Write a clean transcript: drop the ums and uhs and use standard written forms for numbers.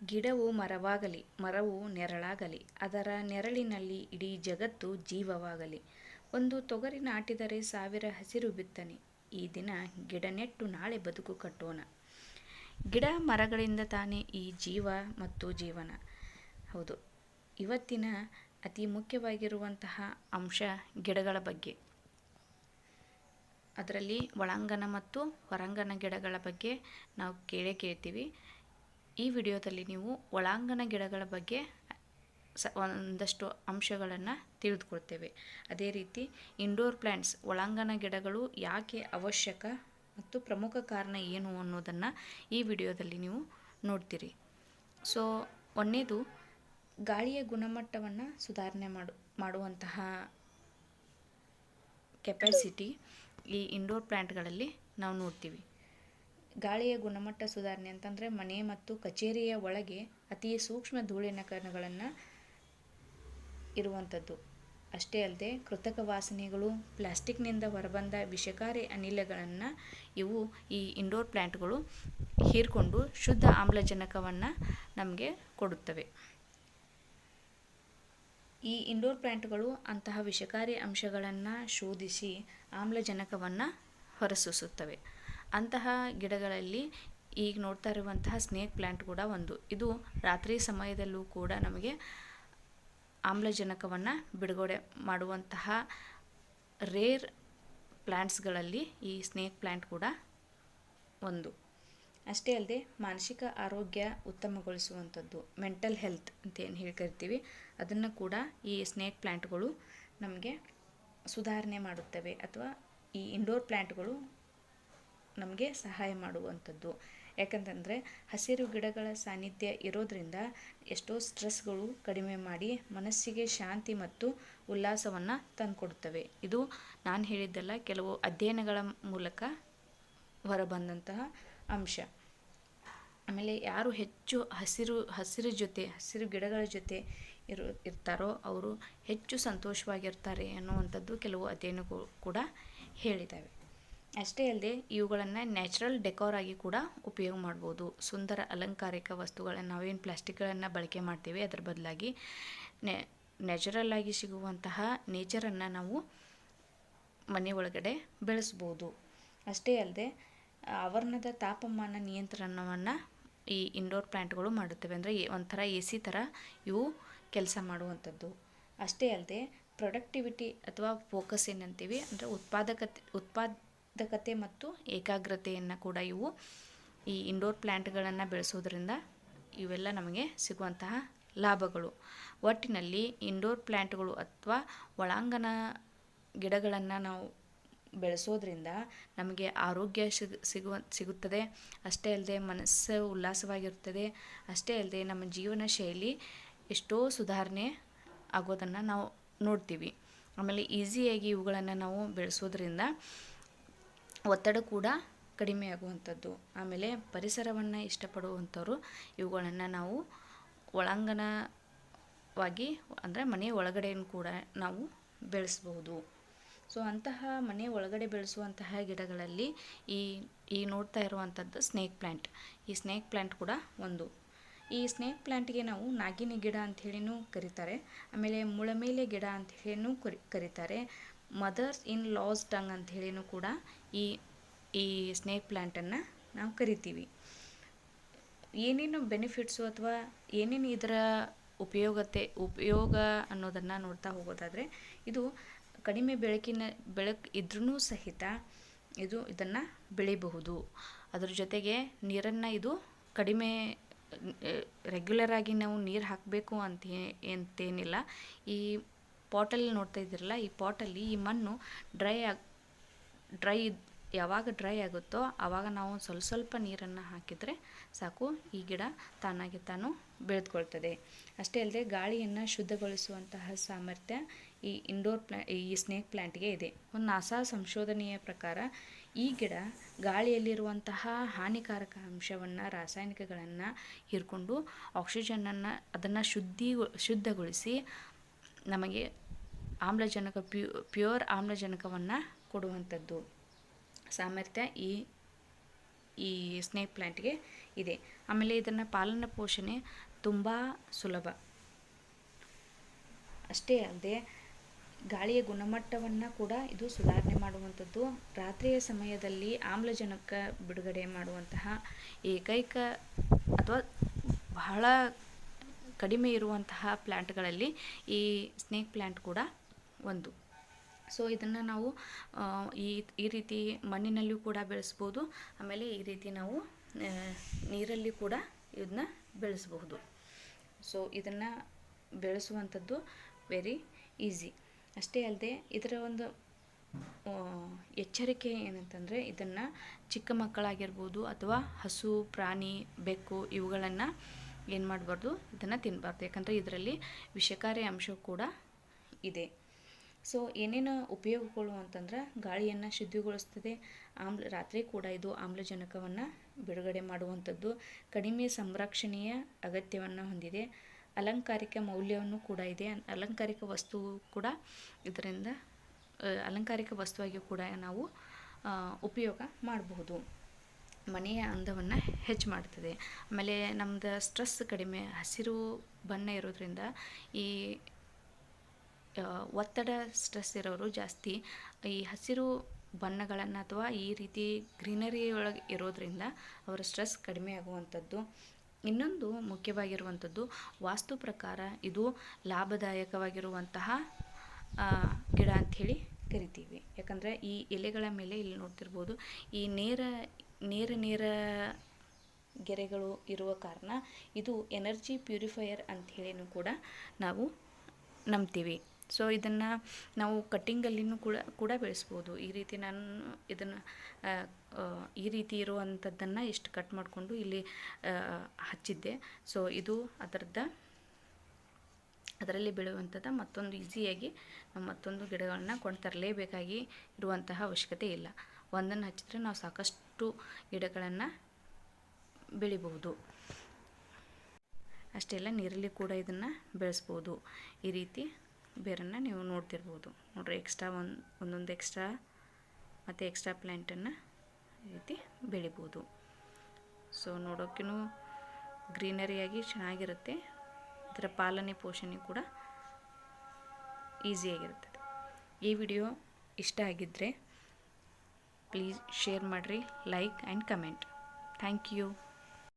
ಗಿಡವು ಮರವಾಗಲಿ, ಮರವು ನೆರಳಾಗಲಿ, ಅದರ ನೆರಳಿನಲ್ಲಿ ಇಡೀ ಜಗತ್ತು ಜೀವವಾಗಲಿ. ಒಂದು ತೊಗರಿ ನಾಟಿದರೆ 1000 ಹಸಿರು ಬಿತ್ತನೆ. ಈ ದಿನ ಗಿಡ ನೆಟ್ಟು ನಾಳೆ ಬದುಕು ಕಟ್ಟೋಣ. ಗಿಡ ಮರಗಳಿಂದ ತಾನೇ ಈ ಜೀವ ಮತ್ತು ಜೀವನ. ಹೌದು, ಇವತ್ತಿನ ಅತಿ ಮುಖ್ಯವಾಗಿರುವಂತಹ ಅಂಶ ಗಿಡಗಳ ಬಗ್ಗೆ. ಅದರಲ್ಲಿ ಒಳಾಂಗಣ ಮತ್ತು ಹೊರಾಂಗಣ ಗಿಡಗಳ ಬಗ್ಗೆ ನಾವು ಕೇಳ್ತೀವಿ. ಈ ವಿಡಿಯೋದಲ್ಲಿ ನೀವು ಒಳಾಂಗಣ ಗಿಡಗಳ ಬಗ್ಗೆ ಒಂದಷ್ಟು ಅಂಶಗಳನ್ನು ತಿಳಿದುಕೊಳ್ತೇವೆ. ಅದೇ ರೀತಿ ಇಂಡೋರ್ ಪ್ಲ್ಯಾಂಟ್ಸ್, ಒಳಾಂಗಣ ಗಿಡಗಳು ಯಾಕೆ ಅವಶ್ಯಕ ಮತ್ತು ಪ್ರಮುಖ ಕಾರಣ ಏನು ಅನ್ನೋದನ್ನು ಈ ವಿಡಿಯೋದಲ್ಲಿ ನೀವು ನೋಡ್ತೀರಿ. ಸೊ ಒಂದನೇದು, ಗಾಳಿಯ ಗುಣಮಟ್ಟವನ್ನು ಸುಧಾರಣೆ ಮಾಡುವಂತಹ ಕೆಪಾಸಿಟಿ ಈ ಇಂಡೋರ್ ಪ್ಲ್ಯಾಂಟ್ಗಳಲ್ಲಿ ನಾವು ನೋಡ್ತೀವಿ. ಗಾಳಿಯ ಗುಣಮಟ್ಟ ಸುಧಾರಣೆ ಅಂತಂದರೆ ಮನೆ ಮತ್ತು ಕಚೇರಿಯ ಒಳಗೆ ಅತಿ ಸೂಕ್ಷ್ಮ ಧೂಳಿನ ಕಣಗಳನ್ನು ಇರುವಂಥದ್ದು. ಅಷ್ಟೇ ಅಲ್ಲದೆ ಕೃತಕ ವಾಸನೆಗಳು, ಪ್ಲಾಸ್ಟಿಕ್ನಿಂದ ಹೊರಬಂದ ವಿಷಕಾರಿ ಅನಿಲಗಳನ್ನು ಇವು ಈ ಇಂಡೋರ್ ಪ್ಲ್ಯಾಂಟ್ಗಳು ಹೀರಿಕೊಂಡು ಶುದ್ಧ ಆಮ್ಲಜನಕವನ್ನು ನಮಗೆ ಕೊಡುತ್ತವೆ. ಈ ಇಂಡೋರ್ ಪ್ಲ್ಯಾಂಟ್ಗಳು ಅಂತಹ ವಿಷಕಾರಿ ಅಂಶಗಳನ್ನು ಶೋಧಿಸಿ ಆಮ್ಲಜನಕವನ್ನು ಹೊರಸೂಸುತ್ತವೆ. ಅಂತಹ ಗಿಡಗಳಲ್ಲಿ ಈಗ ನೋಡ್ತಾ ಇರುವಂತಹ ಸ್ನೇಕ್ ಪ್ಲ್ಯಾಂಟ್ ಕೂಡ ಒಂದು. ಇದು ರಾತ್ರಿ ಸಮಯದಲ್ಲೂ ಕೂಡ ನಮಗೆ ಆಮ್ಲಜನಕವನ್ನು ಬಿಡುಗಡೆ ಮಾಡುವಂತಹ ರೇರ್ ಪ್ಲ್ಯಾಂಟ್ಸ್ಗಳಲ್ಲಿ ಈ ಸ್ನೇಕ್ ಪ್ಲ್ಯಾಂಟ್ ಕೂಡ ಒಂದು. ಅಷ್ಟೇ ಅಲ್ಲದೆ ಮಾನಸಿಕ ಆರೋಗ್ಯ ಉತ್ತಮಗೊಳಿಸುವಂಥದ್ದು, ಮೆಂಟಲ್ ಹೆಲ್ತ್ ಅಂತ ಏನು ಹೇಳಿ ಕರಿತೀವಿ, ಅದನ್ನು ಕೂಡ ಈ ಸ್ನೇಕ್ ಪ್ಲ್ಯಾಂಟ್ಗಳು ನಮಗೆ ಸುಧಾರಣೆ ಮಾಡುತ್ತವೆ ಅಥವಾ ಈ ಇಂಡೋರ್ ಪ್ಲ್ಯಾಂಟ್ಗಳು ನಮಗೆ ಸಹಾಯ ಮಾಡುವಂಥದ್ದು. ಯಾಕಂತಂದರೆ ಹಸಿರು ಗಿಡಗಳ ಸಾನ್ನಿಧ್ಯ ಇರೋದರಿಂದ ಎಷ್ಟೋ ಸ್ಟ್ರೆಸ್ಗಳು ಕಡಿಮೆ ಮಾಡಿ ಮನಸ್ಸಿಗೆ ಶಾಂತಿ ಮತ್ತು ಉಲ್ಲಾಸವನ್ನು ತಂದುಕೊಡುತ್ತವೆ. ಇದು ನಾನು ಹೇಳಿದ್ದಲ್ಲ, ಕೆಲವು ಅಧ್ಯಯನಗಳ ಮೂಲಕ ಹೊರಬಂದಂತಹ ಅಂಶ. ಆಮೇಲೆ ಯಾರು ಹೆಚ್ಚು ಹಸಿರು ಗಿಡಗಳ ಜೊತೆ ಇರ್ತಾರೋ ಅವರು ಹೆಚ್ಚು ಸಂತೋಷವಾಗಿರ್ತಾರೆ ಅನ್ನುವಂಥದ್ದು ಕೆಲವು ಅಧ್ಯಯನಗಳು ಕೂಡ ಹೇಳಿದ್ದಾವೆ. ಅಷ್ಟೇ ಅಲ್ಲದೆ ಇವುಗಳನ್ನು ನ್ಯಾಚುರಲ್ ಡೆಕೋರ್ ಆಗಿ ಕೂಡ ಉಪಯೋಗ ಮಾಡ್ಬೋದು. ಸುಂದರ ಅಲಂಕಾರಿಕ ವಸ್ತುಗಳನ್ನು, ನಾವೇನು ಪ್ಲಾಸ್ಟಿಕ್ಗಳನ್ನು ಬಳಕೆ ಮಾಡ್ತೀವಿ ಅದರ ಬದಲಾಗಿ ನ್ಯಾಚುರಲ್ ಆಗಿ ಸಿಗುವಂತಹ ನೇಚರನ್ನು ನಾವು ಮನೆ ಒಳಗಡೆ ಬೆಳೆಸ್ಬೋದು. ಅಷ್ಟೇ ಅಲ್ಲದೆ ಆವರಣದ ತಾಪಮಾನ ನಿಯಂತ್ರಣವನ್ನು ಈ ಇಂಡೋರ್ ಪ್ಲ್ಯಾಂಟ್ಗಳು ಮಾಡುತ್ತವೆ. ಅಂದರೆ ಒಂಥರ AC ಥರ ಇವು ಕೆಲಸ ಮಾಡುವಂಥದ್ದು. ಅಷ್ಟೇ ಅಲ್ಲದೆ ಪ್ರೊಡಕ್ಟಿವಿಟಿ ಅಥವಾ ಫೋಕಸ್ ಏನಂತೀವಿ, ಅಂದರೆ ಉತ್ಪಾದಕತೆ ಮತ್ತು ಏಕಾಗ್ರತೆಯನ್ನು ಕೂಡ ಇವು ಈ ಇಂಡೋರ್ ಪ್ಲ್ಯಾಂಟ್ಗಳನ್ನು ಬೆಳೆಸೋದ್ರಿಂದ ಇವೆಲ್ಲ ನಮಗೆ ಸಿಗುವಂತಹ ಲಾಭಗಳು. ಒಟ್ಟಿನಲ್ಲಿ ಇಂಡೋರ್ ಪ್ಲ್ಯಾಂಟ್ಗಳು ಅಥವಾ ಒಳಾಂಗಣ ಗಿಡಗಳನ್ನು ನಾವು ಬೆಳೆಸೋದ್ರಿಂದ ನಮಗೆ ಆರೋಗ್ಯ ಸಿಗುತ್ತದೆ. ಅಷ್ಟೇ ಅಲ್ಲದೆ ಮನಸ್ಸು ಉಲ್ಲಾಸವಾಗಿರ್ತದೆ. ಅಷ್ಟೇ ಅಲ್ಲದೆ ನಮ್ಮ ಜೀವನ ಶೈಲಿ ಎಷ್ಟೋ ಸುಧಾರಣೆ ಆಗೋದನ್ನು ನಾವು ನೋಡ್ತೀವಿ. ಆಮೇಲೆ ಈಸಿಯಾಗಿ ಇವುಗಳನ್ನು ನಾವು ಬೆಳೆಸೋದ್ರಿಂದ ಒತ್ತಡ ಕೂಡ ಕಡಿಮೆ ಆಗುವಂಥದ್ದು. ಆಮೇಲೆ ಪರಿಸರವನ್ನು ಇಷ್ಟಪಡುವಂಥವ್ರು ಇವುಗಳನ್ನು ನಾವು ಒಳಾಂಗಣವಾಗಿ ಅಂದರೆ ಮನೆ ಒಳಗಡೆಯೂ ಕೂಡ ನಾವು ಬೆಳೆಸ್ಬೋದು. ಸೊ ಅಂತಹ ಮನೆ ಒಳಗಡೆ ಬೆಳೆಸುವಂತಹ ಗಿಡಗಳಲ್ಲಿ ಈ ನೋಡ್ತಾ ಇರುವಂಥದ್ದು ಸ್ನೇಕ್ ಪ್ಲ್ಯಾಂಟ್. ಈ ಸ್ನೇಕ್ ಪ್ಲ್ಯಾಂಟ್ ಕೂಡ ಒಂದು. ಈ ಸ್ನೇಕ್ ಪ್ಲ್ಯಾಂಟ್ಗೆ ನಾವು ನಾಗಿನಿ ಗಿಡ ಅಂಥೇಳಿನೂ ಕರೀತಾರೆ. ಆಮೇಲೆ ಮುಳಮೇಲೆ ಗಿಡ ಅಂಥೇಳಿನೂ ಕರೀತಾರೆ. ಮದರ್ಸ್ ಇನ್ ಲಾಸ್ ಟಂಗ್ ಅಂಥೇಳಿನೂ ಕೂಡ ಈ ಸ್ನೇಕ್ ಪ್ಲ್ಯಾಂಟನ್ನು ನಾವು ಕರಿತೀವಿ. ಏನೇನು ಬೆನಿಫಿಟ್ಸು ಅಥವಾ ಏನೇನು ಇದರ ಉಪಯೋಗ ಅನ್ನೋದನ್ನು ನೋಡ್ತಾ ಹೋಗೋದಾದರೆ, ಇದು ಕಡಿಮೆ ಬೆಳಕು ಇದ್ರೂ ಸಹಿತ ಇದನ್ನು ಬೆಳಿಬಹುದು. ಅದ್ರ ಜೊತೆಗೆ ನೀರನ್ನು ಇದು ಕಡಿಮೆ ರೆಗ್ಯುಲರಾಗಿ ನಾವು ನೀರು ಹಾಕಬೇಕು ಅಂತೇನಿಲ್ಲ. ಈ ಪಾಟಲ್ಲಿ ನೋಡ್ತಾ ಇದ್ದೀರಲ್ಲ, ಈ ಪಾಟಲ್ಲಿ ಈ ಮಣ್ಣು ಯಾವಾಗ ಡ್ರೈ ಆಗುತ್ತೋ ಆವಾಗ ನಾವು ಸ್ವಲ್ಪ ನೀರನ್ನು ಹಾಕಿದರೆ ಸಾಕು, ಈ ಗಿಡ ತಾನಾಗಿ ತಾನು ಬೆಳೆದುಕೊಳ್ತದೆ. ಅಷ್ಟೇ ಅಲ್ಲದೆ ಗಾಳಿಯನ್ನು ಶುದ್ಧಗೊಳಿಸುವಂತಹ ಸಾಮರ್ಥ್ಯ ಈ ಸ್ನೇಕ್ ಪ್ಲ್ಯಾಂಟ್ಗೆ ಇದೆ. ಒಂದು ನಾಸಾ ಸಂಶೋಧನೆಯ ಪ್ರಕಾರ ಈ ಗಿಡ ಗಾಳಿಯಲ್ಲಿರುವಂತಹ ಹಾನಿಕಾರಕ ಅಂಶವನ್ನು, ರಾಸಾಯನಿಕಗಳನ್ನು ಹೀರಿಕೊಂಡು ಆಕ್ಸಿಜನ್ನನ್ನು ಅದನ್ನು ಶುದ್ಧಗೊಳಿಸಿ ನಮಗೆ ಪ್ಯೂರ್ ಆಮ್ಲಜನಕವನ್ನು ಕೊಡುವಂಥದ್ದು ಸಾಮರ್ಥ್ಯ ಈ ಸ್ನೇಕ್ ಪ್ಲ್ಯಾಂಟ್ಗೆ ಇದೆ. ಆಮೇಲೆ ಇದನ್ನು ಪಾಲನೆ ಪೋಷಣೆ ತುಂಬ ಸುಲಭ. ಅಷ್ಟೇ ಅಲ್ಲದೆ ಗಾಳಿಯ ಗುಣಮಟ್ಟವನ್ನು ಕೂಡ ಇದು ಸುಧಾರಣೆ ಮಾಡುವಂಥದ್ದು. ರಾತ್ರಿಯ ಸಮಯದಲ್ಲಿ ಆಮ್ಲಜನಕ ಬಿಡುಗಡೆ ಮಾಡುವಂತಹ ಏಕೈಕ ಅಥವಾ ಬಹಳ ಕಡಿಮೆ ಇರುವಂತಹ ಪ್ಲ್ಯಾಂಟ್ಗಳಲ್ಲಿ ಈ ಸ್ನೇಕ್ ಪ್ಲ್ಯಾಂಟ್ ಕೂಡ ಒಂದು. ಸೊ ಇದನ್ನು ನಾವು ಈ ರೀತಿ ಮಣ್ಣಿನಲ್ಲಿಯೂ ಕೂಡ ಬೆಳೆಸ್ಬೋದು. ಆಮೇಲೆ ಈ ರೀತಿ ನಾವು ನೀರಲ್ಲಿ ಕೂಡ ಇದನ್ನ ಬೆಳೆಸಬಹುದು. ಸೊ ಇದನ್ನು ಬೆಳೆಸುವಂಥದ್ದು ವೆರಿ ಈಸಿ. ಅಷ್ಟೇ ಅಲ್ಲದೆ ಇದರ ಒಂದು ಎಚ್ಚರಿಕೆ ಏನಂತಂದರೆ, ಇದನ್ನು ಚಿಕ್ಕ ಮಕ್ಕಳಾಗಿರ್ಬೋದು ಅಥವಾ ಹಸು, ಪ್ರಾಣಿ, ಬೆಕ್ಕು ಇವುಗಳನ್ನು ಏನು ಮಾಡಬಾರ್ದು, ಇದನ್ನು ತಿನ್ನಬಾರ್ದು. ಯಾಕಂದರೆ ಇದರಲ್ಲಿ ವಿಷಕಾರಿ ಅಂಶ ಕೂಡ ಇದೆ. ಸೊ ಏನೇನು ಉಪಯೋಗಗಳು ಅಂತಂದ್ರೆ, ಗಾಳಿಯನ್ನು ಶುದ್ಧಿಗೊಳಿಸ್ತದೆ. ರಾತ್ರಿ ಕೂಡ ಇದು ಆಮ್ಲಜನಕವನ್ನು ಬಿಡುಗಡೆ ಮಾಡುವಂಥದ್ದು. ಕಡಿಮೆ ಸಂರಕ್ಷಣೆಯ ಅಗತ್ಯವನ್ನು ಹೊಂದಿದೆ. ಅಲಂಕಾರಿಕ ಮೌಲ್ಯವನ್ನು ಕೂಡ ಇದೆ. ಅಲಂಕಾರಿಕ ವಸ್ತು ಕೂಡ ಇದರಿಂದ ಅಲಂಕಾರಿಕ ವಸ್ತುವಾಗಿ ಕೂಡ ನಾವು ಉಪಯೋಗ ಮಾಡಬಹುದು. ಮನೆಯ ಅಂದವನ್ನು ಹೆಚ್ಚು ಮಾಡ್ತದೆ. ಆಮೇಲೆ ನಮ್ಮದು ಸ್ಟ್ರೆಸ್ ಕಡಿಮೆ, ಹಸಿರು ಬಣ್ಣ ಇರೋದ್ರಿಂದ ಈ ಒತ್ತಡ, ಸ್ಟ್ರೆಸ್ ಇರೋರು ಜಾಸ್ತಿ ಈ ಹಸಿರು ಬಣ್ಣಗಳನ್ನು ಅಥವಾ ಈ ರೀತಿ ಗ್ರೀನರಿ ಒಳಗೆ ಇರೋದ್ರಿಂದ ಅವರ ಸ್ಟ್ರೆಸ್ ಕಡಿಮೆ ಆಗುವಂಥದ್ದು. ಇನ್ನೊಂದು ಮುಖ್ಯವಾಗಿರುವಂಥದ್ದು, ವಾಸ್ತು ಪ್ರಕಾರ ಇದು ಲಾಭದಾಯಕವಾಗಿರುವಂತಹ ಗಿಡ ಅಂಥೇಳಿ ಕರಿತೀವಿ. ಯಾಕಂದರೆ ಈ ಎಲೆಗಳ ಮೇಲೆ ಇಲ್ಲಿ ನೋಡ್ತಿರ್ಬೋದು, ಈ ನೇರ ಗೆರೆಗಳು ಇರುವ ಕಾರಣ ಇದು ಎನರ್ಜಿ ಪ್ಯೂರಿಫೈಯರ್ ಅಂಥೇಳಿನೂ ಕೂಡ ನಾವು ನಂಬ್ತೀವಿ. ಸೊ ಇದನ್ನು ನಾವು ಕಟ್ಟಿಂಗಲ್ಲಿನೂ ಕೂಡ ಬೆಳೆಸ್ಬೋದು. ಈ ರೀತಿ ನಾನು ಇದನ್ನು ಈ ರೀತಿ ಇರುವಂಥದ್ದನ್ನು ಇಷ್ಟು ಕಟ್ ಮಾಡಿಕೊಂಡು ಇಲ್ಲಿ ಹಚ್ಚಿದ್ದೆ. ಸೊ ಇದು ಅದರಲ್ಲಿ ಬೆಳೆಯುವಂಥದ್ದು ಮತ್ತೊಂದು ಈಸಿಯಾಗಿ ನಾವು ಮತ್ತೊಂದು ಗಿಡಗಳನ್ನ ಕೊಂಡು ತರಲೇಬೇಕಾಗಿ ಇರುವಂತಹ ಅವಶ್ಯಕತೆ ಇಲ್ಲ. ಒಂದನ್ನು ಹಚ್ಚಿದ್ರೆ ನಾವು ಸಾಕಷ್ಟು ಗಿಡಗಳನ್ನು ಬೆಳಿಬಹುದು. ಅಷ್ಟೇ ಅಲ್ಲ, ನೀರಲ್ಲಿ ಕೂಡ ಇದನ್ನು ಬೆಳೆಸ್ಬೋದು. ಈ ರೀತಿ ಬೇರನ್ನು ನೀವು ನೋಡ್ತಿರ್ಬೋದು. ನೋಡ್ರಿ, ಒಂದೊಂದು ಎಕ್ಸ್ಟ್ರಾ ಮತ್ತು ಎಕ್ಸ್ಟ್ರಾ ಪ್ಲ್ಯಾಂಟನ್ನು ಈ ರೀತಿ ಬೆಳಿಬೋದು. ಸೊ ನೋಡೋಕ್ಕೂ ಗ್ರೀನರಿಯಾಗಿ ಚೆನ್ನಾಗಿರುತ್ತೆ. ಇದರ ಪಾಲನೆ ಪೋಷಣೆ ಕೂಡ ಈಸಿಯಾಗಿರ್ತದೆ. ಈ ವಿಡಿಯೋ ಇಷ್ಟ ಆಗಿದ್ದರೆ ಪ್ಲೀಸ್ ಶೇರ್ ಮಾಡಿರಿ, like and comment. Thank you.